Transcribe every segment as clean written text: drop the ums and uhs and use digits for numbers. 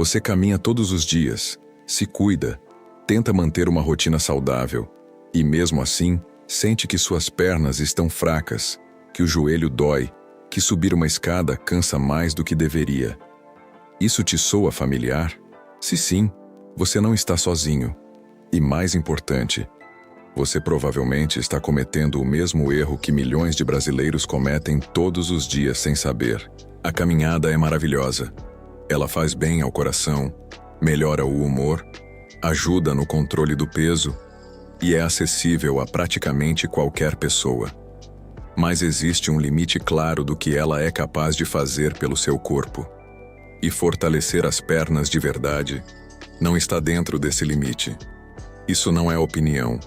Você caminha todos os dias, se cuida, tenta manter uma rotina saudável e, mesmo assim, sente que suas pernas estão fracas, que o joelho dói, que subir uma escada cansa mais do que deveria. Isso te soa familiar? Se sim, você não está sozinho. E mais importante, você provavelmente está cometendo o mesmo erro que milhões de brasileiros cometem todos os dias sem saber. A caminhada é maravilhosa. Ela faz bem ao coração, melhora o humor, ajuda no controle do peso e é acessível a praticamente qualquer pessoa. Mas existe um limite claro do que ela é capaz de fazer pelo seu corpo. E fortalecer as pernas de verdade não está dentro desse limite. Isso não é opinião,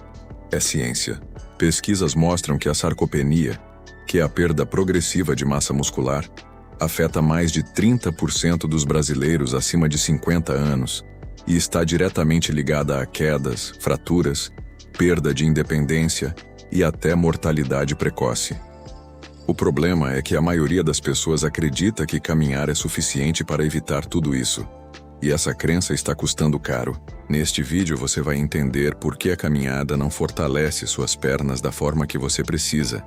é ciência. Pesquisas mostram que a sarcopenia, que é a perda progressiva de massa muscular, afeta mais de 30% dos brasileiros acima de 50 anos e está diretamente ligada a quedas, fraturas, perda de independência e até mortalidade precoce. O problema é que a maioria das pessoas acredita que caminhar é suficiente para evitar tudo isso. E essa crença está custando caro. Neste vídeo você vai entender por que a caminhada não fortalece suas pernas da forma que você precisa,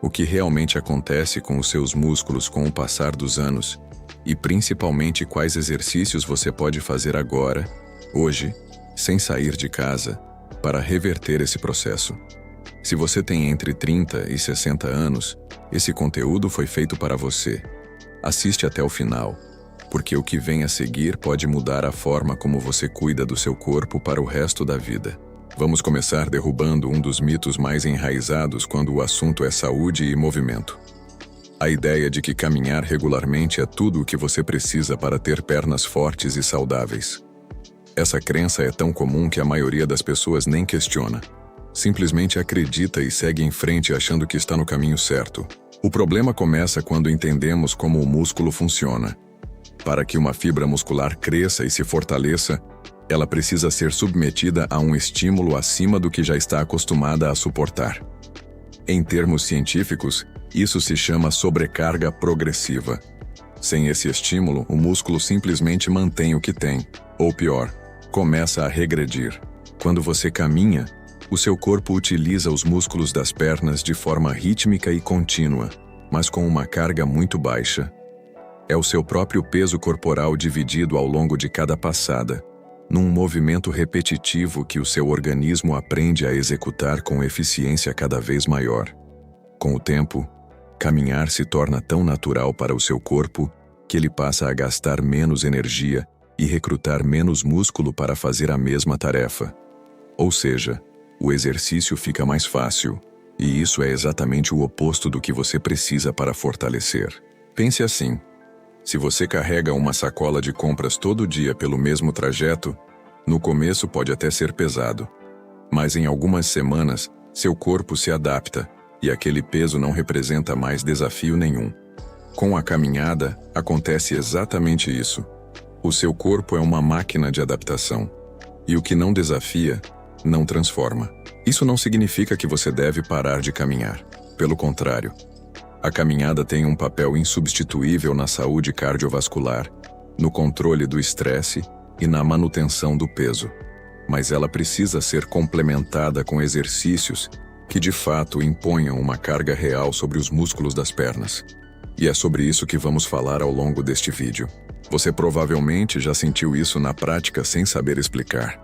o que realmente acontece com os seus músculos com o passar dos anos e principalmente quais exercícios você pode fazer agora, hoje, sem sair de casa, para reverter esse processo. Se você tem entre 30 e 60 anos, esse conteúdo foi feito para você. Assiste até o final, porque o que vem a seguir pode mudar a forma como você cuida do seu corpo para o resto da vida. Vamos começar derrubando um dos mitos mais enraizados quando o assunto é saúde e movimento. A ideia de que caminhar regularmente é tudo o que você precisa para ter pernas fortes e saudáveis. Essa crença é tão comum que a maioria das pessoas nem questiona. Simplesmente acredita e segue em frente achando que está no caminho certo. O problema começa quando entendemos como o músculo funciona. Para que uma fibra muscular cresça e se fortaleça, ela precisa ser submetida a um estímulo acima do que já está acostumada a suportar. Em termos científicos, isso se chama sobrecarga progressiva. Sem esse estímulo, o músculo simplesmente mantém o que tem, ou pior, começa a regredir. Quando você caminha, o seu corpo utiliza os músculos das pernas de forma rítmica e contínua, mas com uma carga muito baixa. É o seu próprio peso corporal dividido ao longo de cada passada, num movimento repetitivo que o seu organismo aprende a executar com eficiência cada vez maior. Com o tempo, caminhar se torna tão natural para o seu corpo que ele passa a gastar menos energia e recrutar menos músculo para fazer a mesma tarefa. Ou seja, o exercício fica mais fácil, e isso é exatamente o oposto do que você precisa para fortalecer. Pense assim: se você carrega uma sacola de compras todo dia pelo mesmo trajeto, no começo pode até ser pesado. Mas em algumas semanas, seu corpo se adapta e aquele peso não representa mais desafio nenhum. Com a caminhada, acontece exatamente isso. O seu corpo é uma máquina de adaptação. E o que não desafia, não transforma. Isso não significa que você deve parar de caminhar. Pelo contrário, a caminhada tem um papel insubstituível na saúde cardiovascular, no controle do estresse e na manutenção do peso. Mas ela precisa ser complementada com exercícios que de fato imponham uma carga real sobre os músculos das pernas. E é sobre isso que vamos falar ao longo deste vídeo. Você provavelmente já sentiu isso na prática sem saber explicar.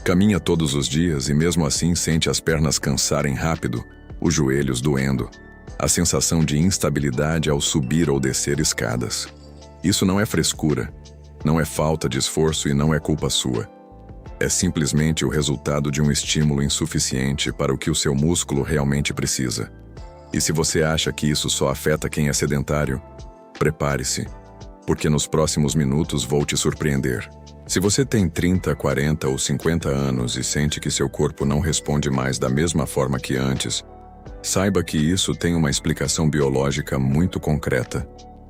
Caminha todos os dias e mesmo assim sente as pernas cansarem rápido, os joelhos doendo, a sensação de instabilidade ao subir ou descer escadas. Isso não é frescura, não é falta de esforço e não é culpa sua. É simplesmente o resultado de um estímulo insuficiente para o que o seu músculo realmente precisa. E se você acha que isso só afeta quem é sedentário, prepare-se, porque nos próximos minutos vou te surpreender. Se você tem 30, 40 ou 50 anos e sente que seu corpo não responde mais da mesma forma que antes, saiba que isso tem uma explicação biológica muito concreta,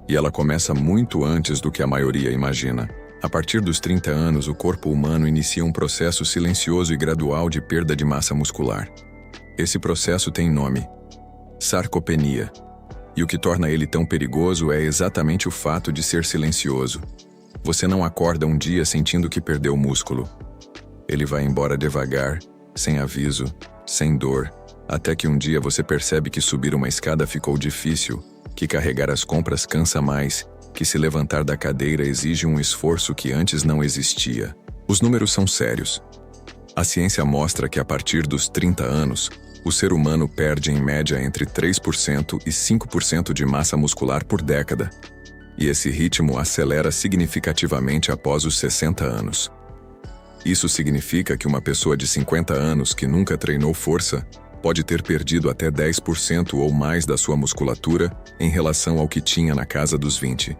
e ela começa muito antes do que a maioria imagina. A partir dos 30 anos, o corpo humano inicia um processo silencioso e gradual de perda de massa muscular. Esse processo tem nome: sarcopenia. E o que torna ele tão perigoso é exatamente o fato de ser silencioso. Você não acorda um dia sentindo que perdeu músculo. Ele vai embora devagar, sem aviso, sem dor, até que um dia você percebe que subir uma escada ficou difícil, que carregar as compras cansa mais, que se levantar da cadeira exige um esforço que antes não existia. Os números são sérios. A ciência mostra que a partir dos 30 anos, o ser humano perde em média entre 3% e 5% de massa muscular por década. E esse ritmo acelera significativamente após os 60 anos. Isso significa que uma pessoa de 50 anos que nunca treinou força pode ter perdido até 10% ou mais da sua musculatura em relação ao que tinha na casa dos 20.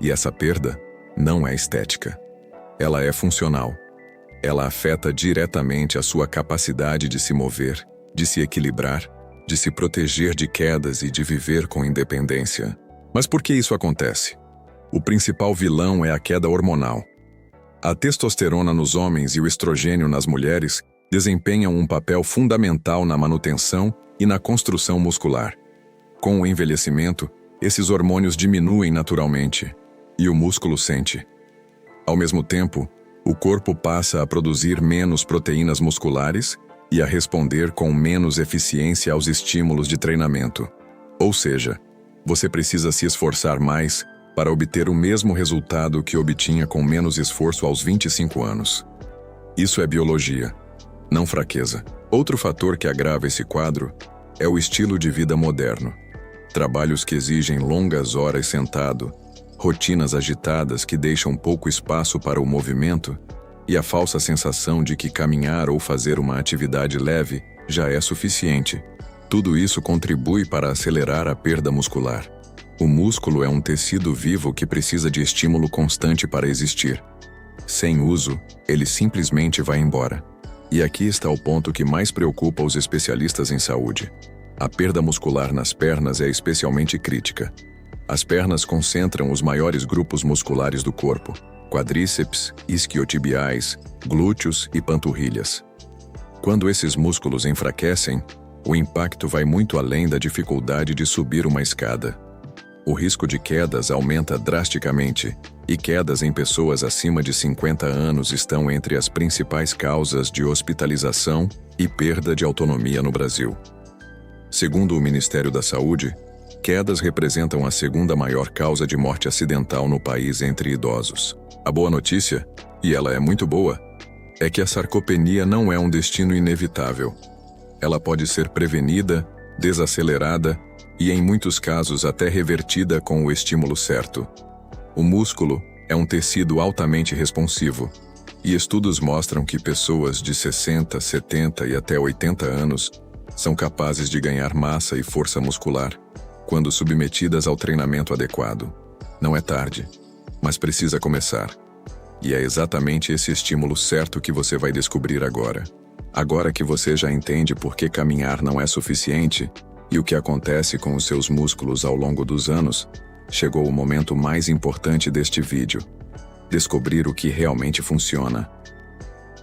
E essa perda não é estética. Ela é funcional. Ela afeta diretamente a sua capacidade de se mover, de se equilibrar, de se proteger de quedas e de viver com independência. Mas por que isso acontece? O principal vilão é a queda hormonal. A testosterona nos homens e o estrogênio nas mulheres desempenham um papel fundamental na manutenção e na construção muscular. Com o envelhecimento, esses hormônios diminuem naturalmente, e o músculo sente. Ao mesmo tempo, o corpo passa a produzir menos proteínas musculares e a responder com menos eficiência aos estímulos de treinamento. Ou seja, você precisa se esforçar mais para obter o mesmo resultado que obtinha com menos esforço aos 25 anos. Isso é biologia, não fraqueza. Outro fator que agrava esse quadro é o estilo de vida moderno. Trabalhos que exigem longas horas sentado, rotinas agitadas que deixam pouco espaço para o movimento e a falsa sensação de que caminhar ou fazer uma atividade leve já é suficiente. Tudo isso contribui para acelerar a perda muscular. O músculo é um tecido vivo que precisa de estímulo constante para existir. Sem uso, ele simplesmente vai embora. E aqui está o ponto que mais preocupa os especialistas em saúde. A perda muscular nas pernas é especialmente crítica. As pernas concentram os maiores grupos musculares do corpo: quadríceps, isquiotibiais, glúteos e panturrilhas. Quando esses músculos enfraquecem, o impacto vai muito além da dificuldade de subir uma escada. O risco de quedas aumenta drasticamente, e quedas em pessoas acima de 50 anos estão entre as principais causas de hospitalização e perda de autonomia no Brasil. Segundo o Ministério da Saúde, quedas representam a segunda maior causa de morte acidental no país entre idosos. A boa notícia, e ela é muito boa, é que a sarcopenia não é um destino inevitável. Ela pode ser prevenida, desacelerada e, em muitos casos, até revertida com o estímulo certo. O músculo é um tecido altamente responsivo, e estudos mostram que pessoas de 60, 70 e até 80 anos são capazes de ganhar massa e força muscular quando submetidas ao treinamento adequado. Não é tarde, mas precisa começar. E é exatamente esse estímulo certo que você vai descobrir agora. Agora que você já entende por que caminhar não é suficiente e o que acontece com os seus músculos ao longo dos anos, chegou o momento mais importante deste vídeo: descobrir o que realmente funciona.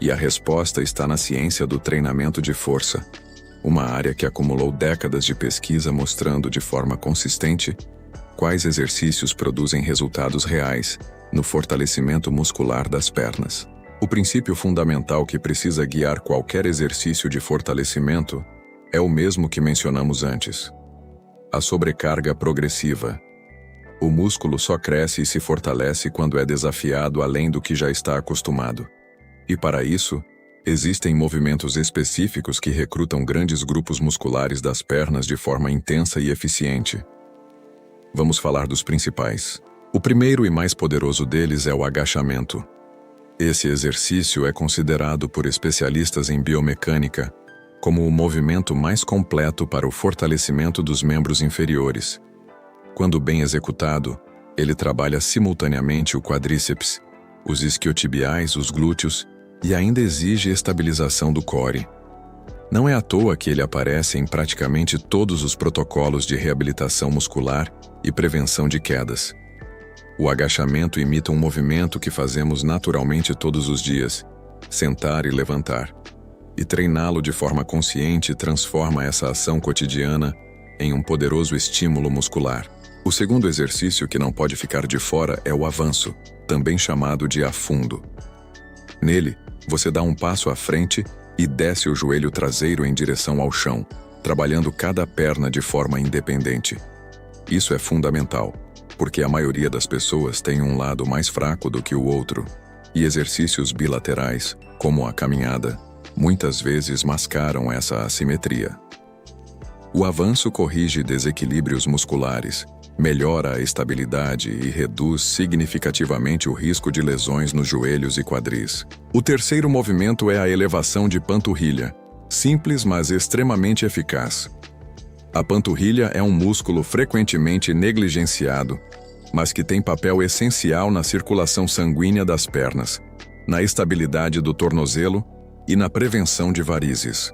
E a resposta está na ciência do treinamento de força, uma área que acumulou décadas de pesquisa mostrando de forma consistente quais exercícios produzem resultados reais no fortalecimento muscular das pernas. O princípio fundamental que precisa guiar qualquer exercício de fortalecimento é o mesmo que mencionamos antes: a sobrecarga progressiva. O músculo só cresce e se fortalece quando é desafiado além do que já está acostumado. E para isso, existem movimentos específicos que recrutam grandes grupos musculares das pernas de forma intensa e eficiente. Vamos falar dos principais. O primeiro e mais poderoso deles é o agachamento. Esse exercício é considerado por especialistas em biomecânica como o movimento mais completo para o fortalecimento dos membros inferiores. Quando bem executado, ele trabalha simultaneamente o quadríceps, os isquiotibiais, os glúteos e ainda exige estabilização do core. Não é à toa que ele aparece em praticamente todos os protocolos de reabilitação muscular e prevenção de quedas. O agachamento imita um movimento que fazemos naturalmente todos os dias: sentar e levantar. E treiná-lo de forma consciente transforma essa ação cotidiana em um poderoso estímulo muscular. O segundo exercício que não pode ficar de fora é o avanço, também chamado de afundo. Nele, você dá um passo à frente e desce o joelho traseiro em direção ao chão, trabalhando cada perna de forma independente. Isso é fundamental, porque a maioria das pessoas tem um lado mais fraco do que o outro, e exercícios bilaterais, como a caminhada, muitas vezes mascaram essa assimetria. O avanço corrige desequilíbrios musculares, melhora a estabilidade e reduz significativamente o risco de lesões nos joelhos e quadris. O terceiro movimento é a elevação de panturrilha, simples mas extremamente eficaz. A panturrilha é um músculo frequentemente negligenciado, mas que tem papel essencial na circulação sanguínea das pernas, na estabilidade do tornozelo e na prevenção de varizes.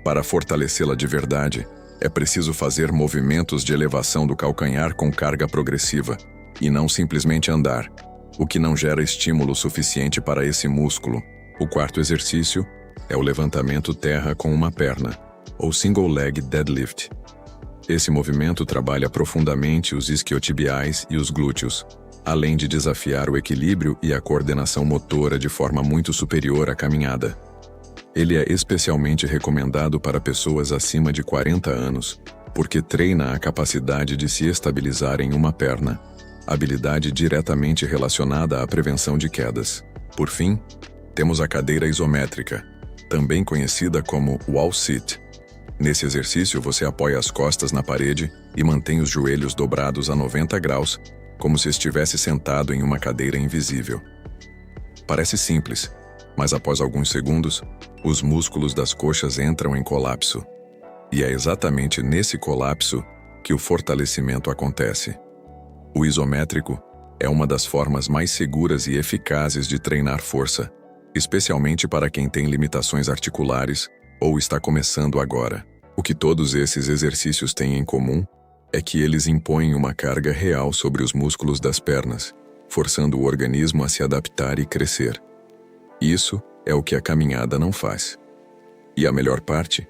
Para fortalecê-la de verdade, é preciso fazer movimentos de elevação do calcanhar com carga progressiva, e não simplesmente andar, o que não gera estímulo suficiente para esse músculo. O quarto exercício é o levantamento terra com uma perna, ou single leg deadlift. Esse movimento trabalha profundamente os isquiotibiais e os glúteos, além de desafiar o equilíbrio e a coordenação motora de forma muito superior à caminhada. Ele é especialmente recomendado para pessoas acima de 40 anos, porque treina a capacidade de se estabilizar em uma perna, habilidade diretamente relacionada à prevenção de quedas. Por fim, temos a cadeira isométrica, também conhecida como wall sit. Nesse exercício, você apoia as costas na parede e mantém os joelhos dobrados a 90 graus, como se estivesse sentado em uma cadeira invisível. Parece simples, mas após alguns segundos, os músculos das coxas entram em colapso. E é exatamente nesse colapso que o fortalecimento acontece. O isométrico é uma das formas mais seguras e eficazes de treinar força, especialmente para quem tem limitações articulares ou está começando agora. O que todos esses exercícios têm em comum é que eles impõem uma carga real sobre os músculos das pernas, forçando o organismo a se adaptar e crescer. Isso é o que a caminhada não faz. E a melhor parte?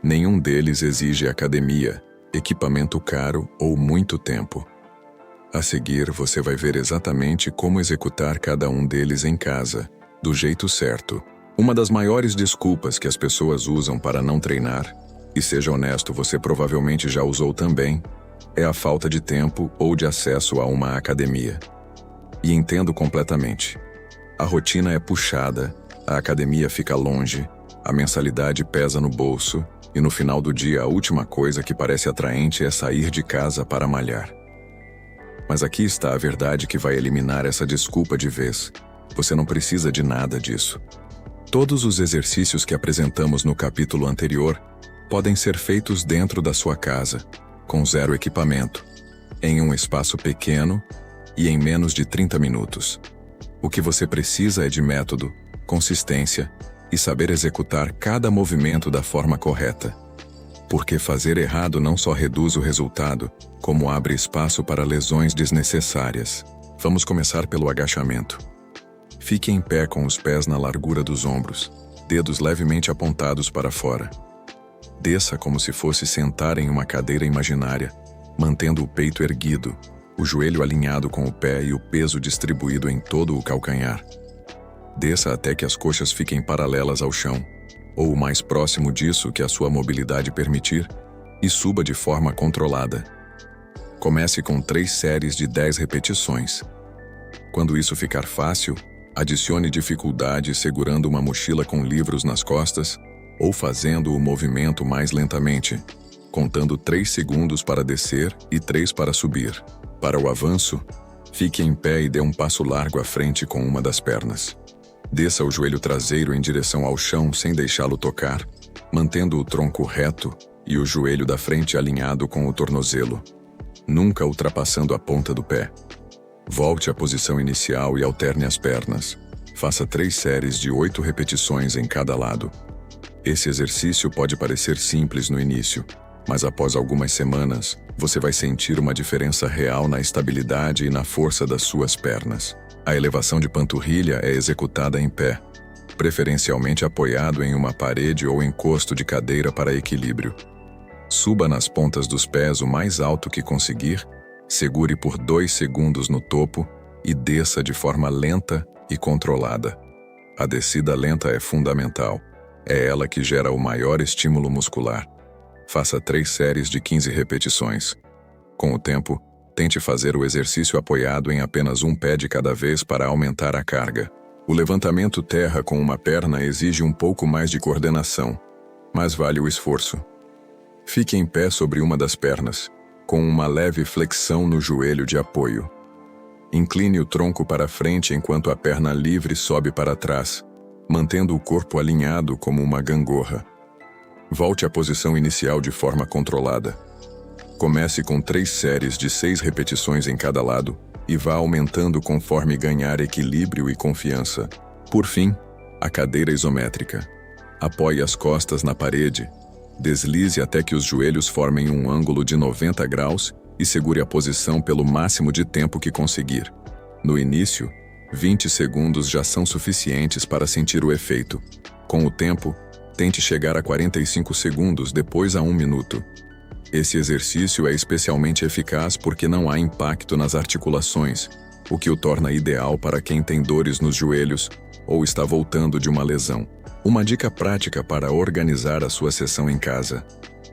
Nenhum deles exige academia, equipamento caro ou muito tempo. A seguir, você vai ver exatamente como executar cada um deles em casa, do jeito certo. Uma das maiores desculpas que as pessoas usam para não treinar, e seja honesto, você provavelmente já usou também, é a falta de tempo ou de acesso a uma academia. E entendo completamente. A rotina é puxada, a academia fica longe, a mensalidade pesa no bolso, e no final do dia a última coisa que parece atraente é sair de casa para malhar. Mas aqui está a verdade que vai eliminar essa desculpa de vez. Você não precisa de nada disso. Todos os exercícios que apresentamos no capítulo anterior podem ser feitos dentro da sua casa, com zero equipamento, em um espaço pequeno e em menos de 30 minutos. O que você precisa é de método, consistência e saber executar cada movimento da forma correta. Porque fazer errado não só reduz o resultado, como abre espaço para lesões desnecessárias. Vamos começar pelo agachamento. Fique em pé com os pés na largura dos ombros, dedos levemente apontados para fora. Desça como se fosse sentar em uma cadeira imaginária, mantendo o peito erguido, o joelho alinhado com o pé e o peso distribuído em todo o calcanhar. Desça até que as coxas fiquem paralelas ao chão, ou o mais próximo disso que a sua mobilidade permitir, e suba de forma controlada. Comece com 3 séries de 10 repetições. Quando isso ficar fácil, adicione dificuldade segurando uma mochila com livros nas costas ou fazendo o movimento mais lentamente, contando 3 segundos para descer e 3 para subir. Para o avanço, fique em pé e dê um passo largo à frente com uma das pernas. Desça o joelho traseiro em direção ao chão sem deixá-lo tocar, mantendo o tronco reto e o joelho da frente alinhado com o tornozelo, nunca ultrapassando a ponta do pé. Volte à posição inicial e alterne as pernas. Faça 3 séries de 8 repetições em cada lado. Esse exercício pode parecer simples no início, mas após algumas semanas, você vai sentir uma diferença real na estabilidade e na força das suas pernas. A elevação de panturrilha é executada em pé, preferencialmente apoiado em uma parede ou encosto de cadeira para equilíbrio. Suba nas pontas dos pés o mais alto que conseguir, segure por 2 segundos no topo e desça de forma lenta e controlada. A descida lenta é fundamental. É ela que gera o maior estímulo muscular. Faça 3 séries de 15 repetições. Com o tempo, tente fazer o exercício apoiado em apenas um pé de cada vez para aumentar a carga. O levantamento terra com uma perna exige um pouco mais de coordenação, mas vale o esforço. Fique em pé sobre uma das pernas, com uma leve flexão no joelho de apoio. Incline o tronco para frente enquanto a perna livre sobe para trás, mantendo o corpo alinhado como uma gangorra. Volte à posição inicial de forma controlada. Comece com 3 séries de 6 repetições em cada lado e vá aumentando conforme ganhar equilíbrio e confiança. Por fim, a cadeira isométrica. Apoie as costas na parede, deslize até que os joelhos formem um ângulo de 90 graus e segure a posição pelo máximo de tempo que conseguir. No início, 20 segundos já são suficientes para sentir o efeito. Com o tempo, tente chegar a 45 segundos, depois a 1 minuto. Esse exercício é especialmente eficaz porque não há impacto nas articulações, o que o torna ideal para quem tem dores nos joelhos ou está voltando de uma lesão. Uma dica prática para organizar a sua sessão em casa.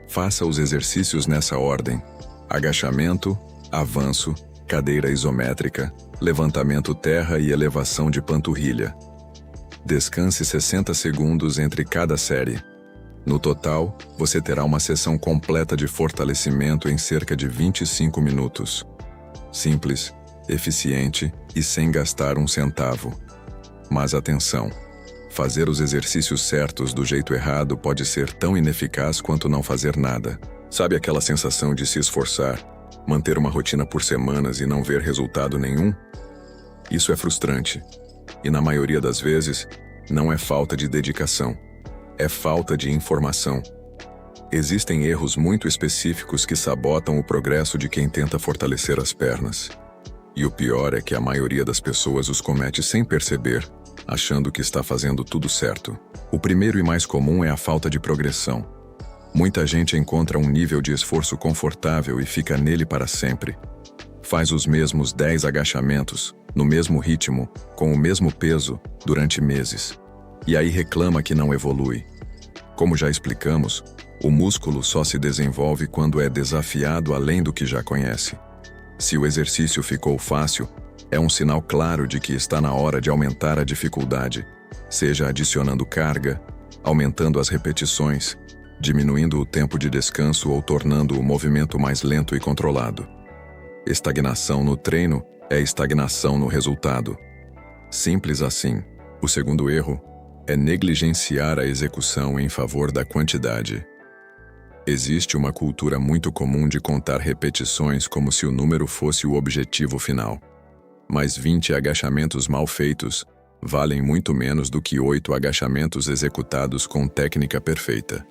Faça os exercícios nessa ordem: agachamento, avanço, cadeira isométrica, levantamento terra e elevação de panturrilha. Descanse 60 segundos entre cada série. No total, você terá uma sessão completa de fortalecimento em cerca de 25 minutos. Simples, eficiente e sem gastar um centavo. Mas atenção! Fazer os exercícios certos do jeito errado pode ser tão ineficaz quanto não fazer nada. Sabe aquela sensação de se esforçar, manter uma rotina por semanas e não ver resultado nenhum? Isso é frustrante. E na maioria das vezes, não é falta de dedicação. É falta de informação. Existem erros muito específicos que sabotam o progresso de quem tenta fortalecer as pernas. E o pior é que a maioria das pessoas os comete sem perceber, achando que está fazendo tudo certo. O primeiro e mais comum é a falta de progressão. Muita gente encontra um nível de esforço confortável e fica nele para sempre. Faz os mesmos 10 agachamentos, no mesmo ritmo, com o mesmo peso, durante meses. E aí reclama que não evolui. Como já explicamos, o músculo só se desenvolve quando é desafiado além do que já conhece. Se o exercício ficou fácil, é um sinal claro de que está na hora de aumentar a dificuldade, seja adicionando carga, aumentando as repetições, diminuindo o tempo de descanso ou tornando o movimento mais lento e controlado. Estagnação no treino é estagnação no resultado. Simples assim. O segundo erro é negligenciar a execução em favor da quantidade. Existe uma cultura muito comum de contar repetições como se o número fosse o objetivo final. Mas 20 agachamentos mal feitos valem muito menos do que 8 agachamentos executados com técnica perfeita.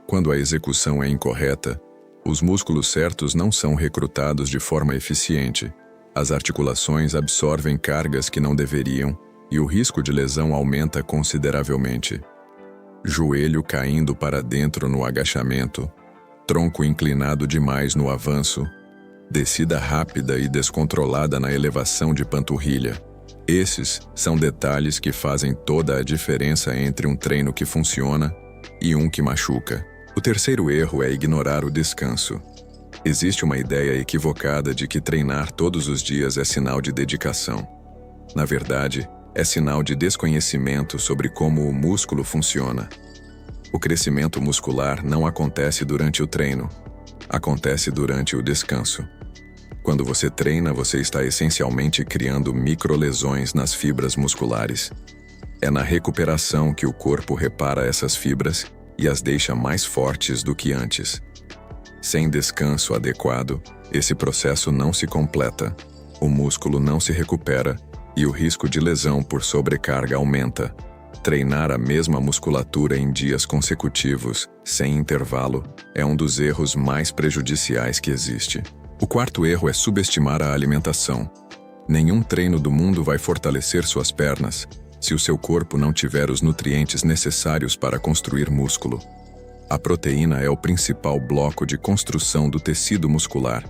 Quando a execução é incorreta, os músculos certos não são recrutados de forma eficiente, as articulações absorvem cargas que não deveriam e o risco de lesão aumenta consideravelmente. Joelho caindo para dentro no agachamento, tronco inclinado demais no avanço, descida rápida e descontrolada na elevação de panturrilha. Esses são detalhes que fazem toda a diferença entre um treino que funciona e um que machuca. O terceiro erro é ignorar o descanso. Existe uma ideia equivocada de que treinar todos os dias é sinal de dedicação. Na verdade, é sinal de desconhecimento sobre como o músculo funciona. O crescimento muscular não acontece durante o treino, acontece durante o descanso. Quando você treina, você está essencialmente criando microlesões nas fibras musculares. É na recuperação que o corpo repara essas fibras e as deixa mais fortes do que antes. Sem descanso adequado, esse processo não se completa, o músculo não se recupera e o risco de lesão por sobrecarga aumenta. Treinar a mesma musculatura em dias consecutivos, sem intervalo, é um dos erros mais prejudiciais que existe. O quarto erro é subestimar a alimentação. Nenhum treino do mundo vai fortalecer suas pernas se o seu corpo não tiver os nutrientes necessários para construir músculo. A proteína é o principal bloco de construção do tecido muscular,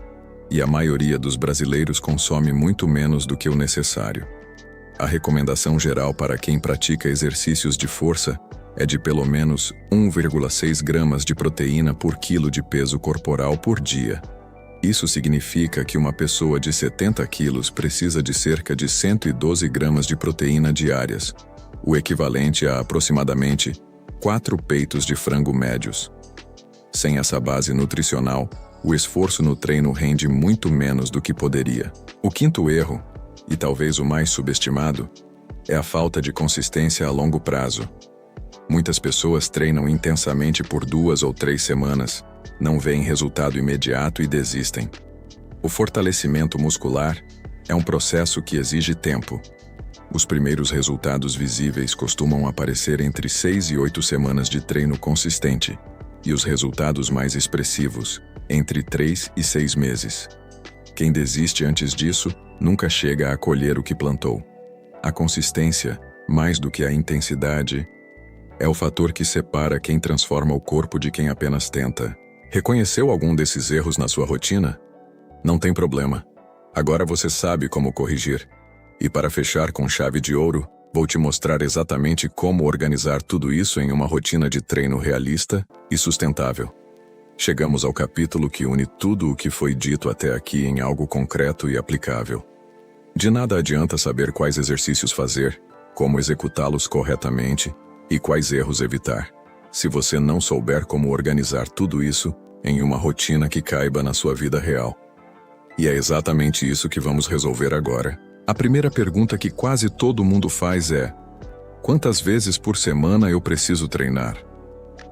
e a maioria dos brasileiros consome muito menos do que o necessário. A recomendação geral para quem pratica exercícios de força é de pelo menos 1,6 gramas de proteína por quilo de peso corporal por dia. Isso significa que uma pessoa de 70 quilos precisa de cerca de 112 gramas de proteína diárias, o equivalente a aproximadamente 4 peitos de frango médios. Sem essa base nutricional, o esforço no treino rende muito menos do que poderia. O quinto erro, e talvez o mais subestimado, é a falta de consistência a longo prazo. Muitas pessoas treinam intensamente por 2 ou 3 semanas, não veem resultado imediato e desistem. O fortalecimento muscular é um processo que exige tempo. Os primeiros resultados visíveis costumam aparecer entre 6 e 8 semanas de treino consistente, e os resultados mais expressivos, entre 3 e 6 meses. Quem desiste antes disso, nunca chega a colher o que plantou. A consistência, mais do que a intensidade, é o fator que separa quem transforma o corpo de quem apenas tenta. Reconheceu algum desses erros na sua rotina? Não tem problema. Agora você sabe como corrigir. E para fechar com chave de ouro, vou te mostrar exatamente como organizar tudo isso em uma rotina de treino realista e sustentável. Chegamos ao capítulo que une tudo o que foi dito até aqui em algo concreto e aplicável. De nada adianta saber quais exercícios fazer, como executá-los corretamente e quais erros evitar, se você não souber como organizar tudo isso em uma rotina que caiba na sua vida real. E é exatamente isso que vamos resolver agora. A primeira pergunta que quase todo mundo faz é: quantas vezes por semana eu preciso treinar?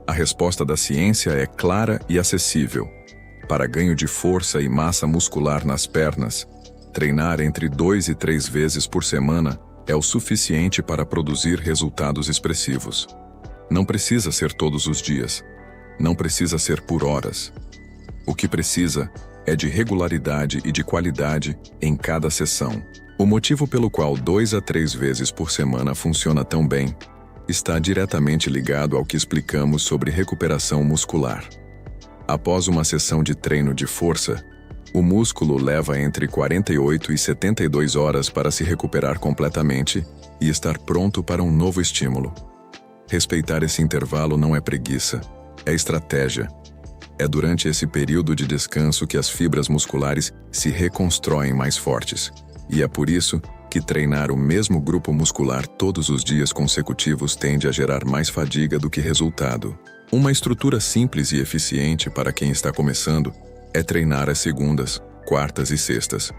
A resposta da ciência é clara e acessível. Para ganho de força e massa muscular nas pernas, treinar entre 2 e 3 vezes por semana é o suficiente para produzir resultados expressivos. Não precisa ser todos os dias. Não precisa ser por horas. O que precisa é de regularidade e de qualidade em cada sessão. O motivo pelo qual 2 a 3 vezes por semana funciona tão bem está diretamente ligado ao que explicamos sobre recuperação muscular. Após uma sessão de treino de força, o músculo leva entre 48 e 72 horas para se recuperar completamente e estar pronto para um novo estímulo. Respeitar esse intervalo não é preguiça, é estratégia. É durante esse período de descanso que as fibras musculares se reconstroem mais fortes, e é por isso que treinar o mesmo grupo muscular todos os dias consecutivos tende a gerar mais fadiga do que resultado. Uma estrutura simples e eficiente para quem está começando é treinar às segundas, quartas e sextas,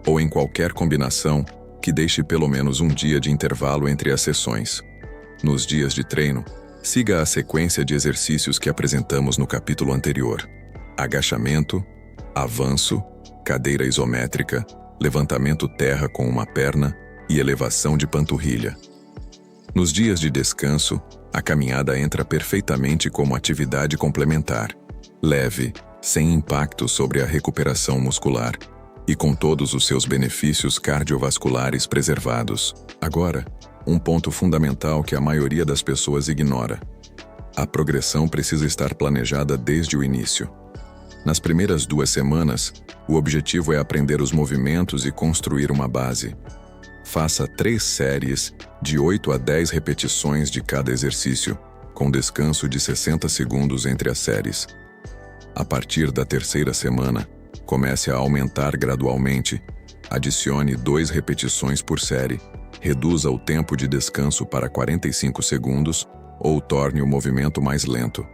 ou em qualquer combinação que deixe pelo menos um dia de intervalo entre as sessões. Nos dias de treino, siga a sequência de exercícios que apresentamos no capítulo anterior: agachamento, avanço, cadeira isométrica, levantamento terra com uma perna e elevação de panturrilha. Nos dias de descanso, a caminhada entra perfeitamente como atividade complementar, leve, sem impacto sobre a recuperação muscular e com todos os seus benefícios cardiovasculares preservados. Agora, um ponto fundamental que a maioria das pessoas ignora: a progressão precisa estar planejada desde o início. Nas primeiras 2 semanas, o objetivo é aprender os movimentos e construir uma base. Faça 3 séries de 8 a 10 repetições de cada exercício, com descanso de 60 segundos entre as séries. A partir da 3ª semana, comece a aumentar gradualmente. Adicione 2 repetições por série, reduza o tempo de descanso para 45 segundos ou torne o movimento mais lento.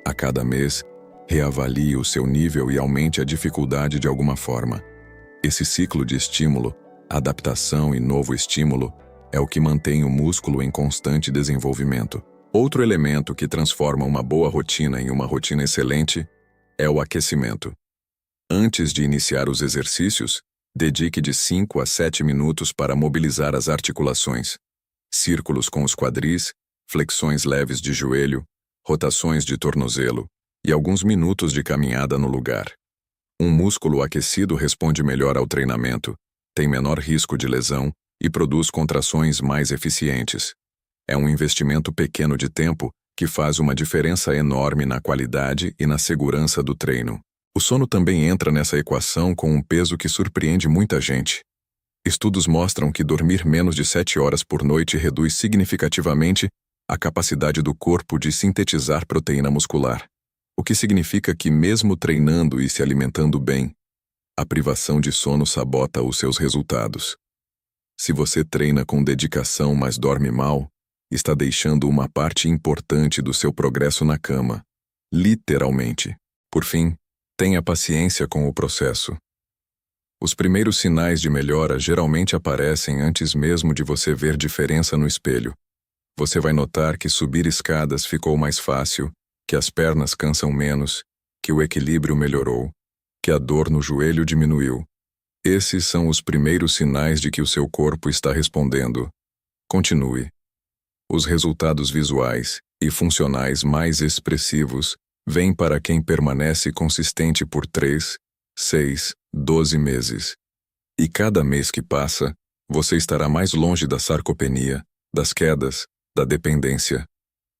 A cada mês, reavalie o seu nível e aumente a dificuldade de alguma forma. Esse ciclo de estímulo, adaptação e novo estímulo é o que mantém o músculo em constante desenvolvimento. Outro elemento que transforma uma boa rotina em uma rotina excelente é o aquecimento. Antes de iniciar os exercícios, dedique de 5 a 7 minutos para mobilizar as articulações. Círculos com os quadris, flexões leves de joelho, rotações de tornozelo e alguns minutos de caminhada no lugar. Um músculo aquecido responde melhor ao treinamento, tem menor risco de lesão e produz contrações mais eficientes. É um investimento pequeno de tempo, que faz uma diferença enorme na qualidade e na segurança do treino. O sono também entra nessa equação com um peso que surpreende muita gente. Estudos mostram que dormir menos de 7 horas por noite reduz significativamente a capacidade do corpo de sintetizar proteína muscular, o que significa que, mesmo treinando e se alimentando bem, a privação de sono sabota os seus resultados. Se você treina com dedicação, mas dorme mal, está deixando uma parte importante do seu progresso na cama, literalmente. Por fim, tenha paciência com o processo. Os primeiros sinais de melhora geralmente aparecem antes mesmo de você ver diferença no espelho. Você vai notar que subir escadas ficou mais fácil, que as pernas cansam menos, que o equilíbrio melhorou, que a dor no joelho diminuiu. Esses são os primeiros sinais de que o seu corpo está respondendo. Continue. Os resultados visuais e funcionais mais expressivos vêm para quem permanece consistente por 3, 6, 12 meses. E cada mês que passa, você estará mais longe da sarcopenia, das quedas, da dependência,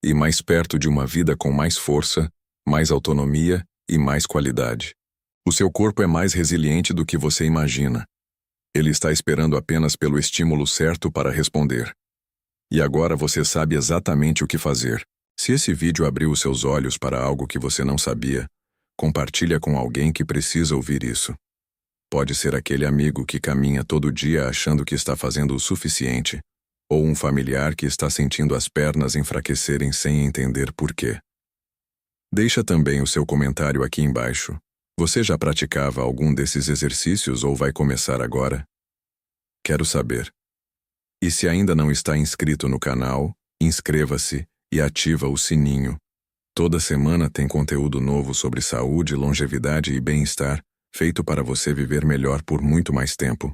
e mais perto de uma vida com mais força, mais autonomia e mais qualidade. O seu corpo é mais resiliente do que você imagina. Ele está esperando apenas pelo estímulo certo para responder. E agora você sabe exatamente o que fazer. Se esse vídeo abriu os seus olhos para algo que você não sabia, compartilha com alguém que precisa ouvir isso. Pode ser aquele amigo que caminha todo dia achando que está fazendo o suficiente, ou um familiar que está sentindo as pernas enfraquecerem sem entender por quê. Deixa também o seu comentário aqui embaixo. Você já praticava algum desses exercícios ou vai começar agora? Quero saber. E se ainda não está inscrito no canal, inscreva-se e ativa o sininho. Toda semana tem conteúdo novo sobre saúde, longevidade e bem-estar, feito para você viver melhor por muito mais tempo.